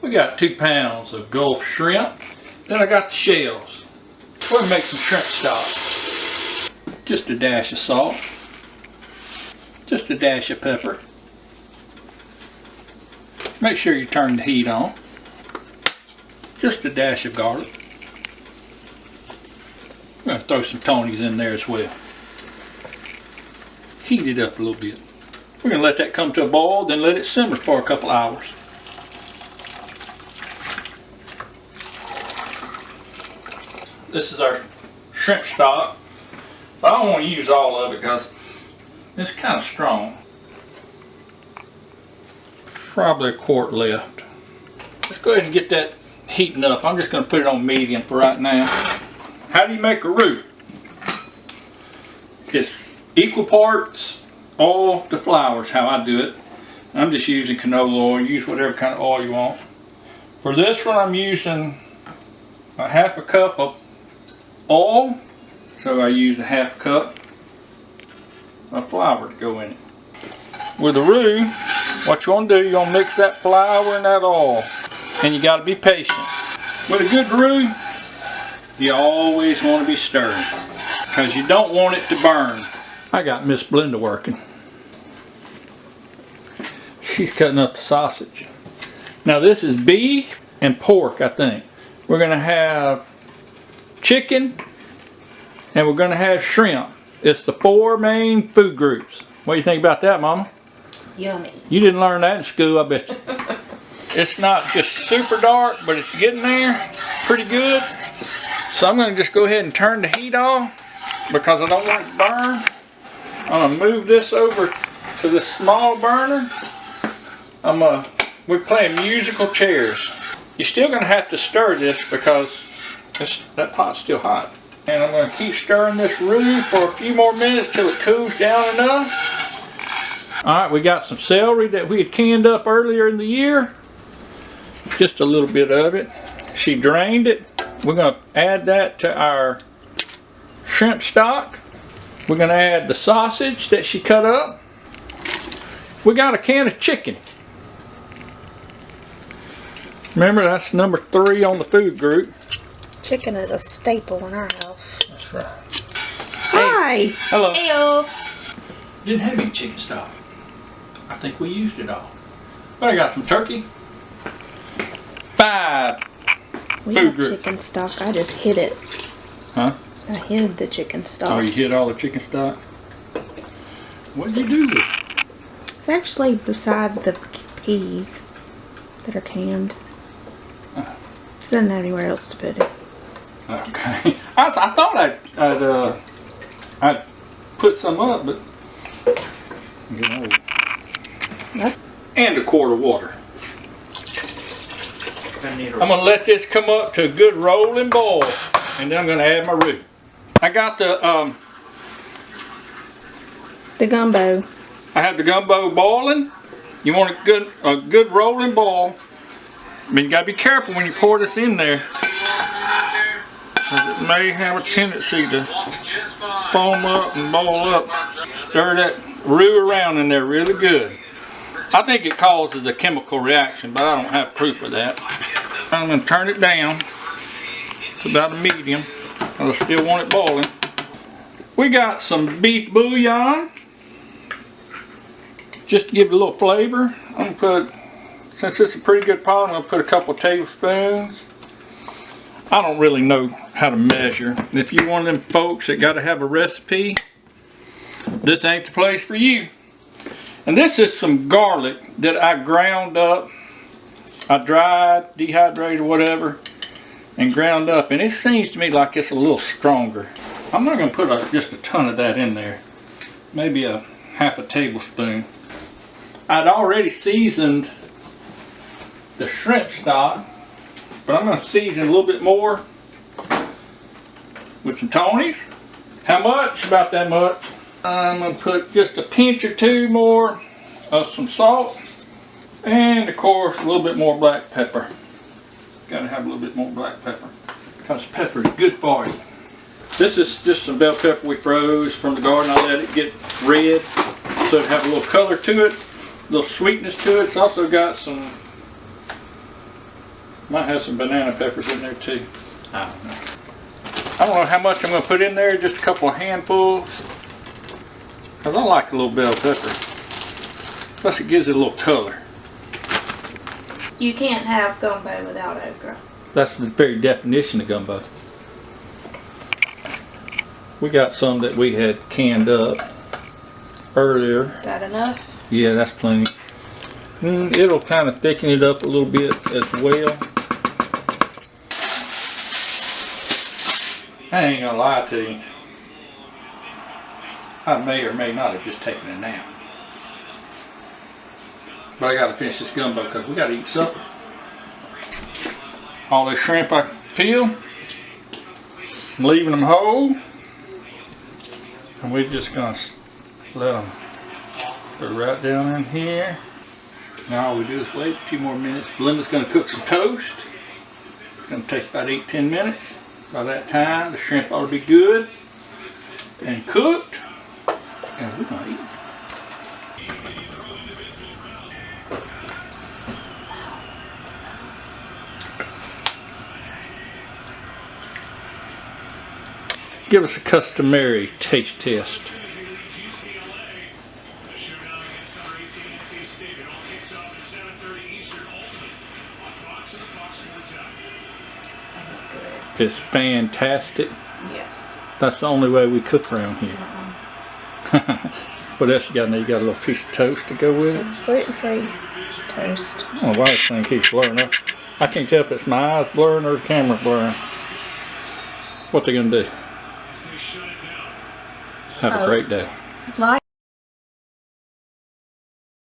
We got 2 pounds of Gulf shrimp. Then I got the shells. We're gonna make some shrimp stock. Just a dash of salt. Just a dash of pepper. Make sure you turn the heat on. Just a dash of garlic. I'm going to throw some Tonys in there as well. Heat it up a little bit. We're going to let that come to a boil, then let it simmer for a couple hours. This is our shrimp stock. But I don't want to use all of it because it's kind of strong. Probably a quart left. Let's go ahead and get that heating up. I'm just going to put it on medium for right now. How do you make a roux? It's equal parts oil to flour is how I do it. I'm just using canola oil. Use whatever kind of oil you want. For this one I'm using a half a cup of oil. So I use a half cup of flour to go in it. With the roux, what you want to do, you're going to mix that flour and that oil. And you got to be patient. With a good roux, you always want to be stirring because you don't want it to burn. I got Miss Blinda working. She's cutting up the sausage. Now this is beef and pork, I think. We're going to have chicken and we're going to have shrimp. It's the 4 main food groups. What do you think about that, Mama? Yummy. You didn't learn that in school, I bet you. It's not just super dark, but it's getting there pretty good. So I'm going to just go ahead and turn the heat off because I don't want it to burn. I'm going to move this over to this small burner. We're playing musical chairs. You're still going to have to stir this because that pot's still hot. And I'm going to keep stirring this roux for a few more minutes till it cools down enough. Alright, we got some celery that we had canned up earlier in the year. Just a little bit of it. She drained it. We're going to add that to our shrimp stock. We're going to add the sausage that she cut up. We got a can of chicken. Remember, that's number 3 on the food group. Chicken is a staple in our house. That's right. Hi. Hey. Hello. Heyo. Didn't have any chicken stock. I think we used it all. But I got some turkey. 5 We food have groups. chicken stock. I just hid it. Huh? I hid the chicken stock. Oh, you hid all the chicken stock? What did you do with it? It's actually beside the peas that are canned. Because I didn't have anywhere else to put it. Okay. I thought I'd put some up, but and a quart of water. I'm gonna let this come up to a good rolling boil, and then I'm gonna add my roux. I got the gumbo. I have the gumbo boiling. You want a good rolling boil. I mean, you gotta be careful when you pour this in there. It may have a tendency to foam up and boil up. Stir that roux around in there really good. I think it causes a chemical reaction, but I don't have proof of that. I'm going to turn it down to about a medium. I still want it boiling. We got some beef bouillon, just to give it a little flavor. I'm going to put, since it's a pretty good pot, I'm going to put a couple of tablespoons. I don't really know how to measure. If you're one of them folks that got to have a recipe, this ain't the place for you. And this is some garlic that I ground up. I dried, dehydrated, whatever, and ground up. And it seems to me like it's a little stronger. I'm not going to put just a ton of that in there. Maybe a half a tablespoon. I'd already seasoned the shrimp stock, but I'm going to season a little bit more with some Tonys. How much? About that much. I'm going to put just a pinch or 2 more of some salt. And of course, a little bit more black pepper. Got to have a little bit more black pepper because pepper is good for you. This is just some bell pepper we froze from the garden. I let it get red so it have a little color to it, a little sweetness to it. It's also got some Might have some banana peppers in there too. I don't know how much I'm going to put in there, just a couple of handfuls. Because I like a little bell pepper. Plus it gives it a little color. You can't have gumbo without okra. That's the very definition of gumbo. We got some that we had canned up earlier. Is that enough? Yeah, that's plenty. It'll kind of thicken it up a little bit as well. I ain't gonna lie to you. I may or may not have just taken a nap. But I gotta finish this gumbo because we gotta eat supper. All this shrimp I peel, I'm leaving them whole. And we're just gonna let them go right down in here. Now all we do is wait a few more minutes. Blinda's gonna cook some toast. It's gonna take about 8-10 minutes. By that time, the shrimp ought to be good and cooked. And we're gonna eat. Give us a customary taste test. That was good. It's fantastic. Yes. That's the only way we cook around here. What else you got in there? You got a little piece of toast to go with it? Some gluten-free toast. I don't know why this thing keeps blurring up. I can't tell if it's my eyes blurring or the camera blurring. What they gonna do? Have a great day. Like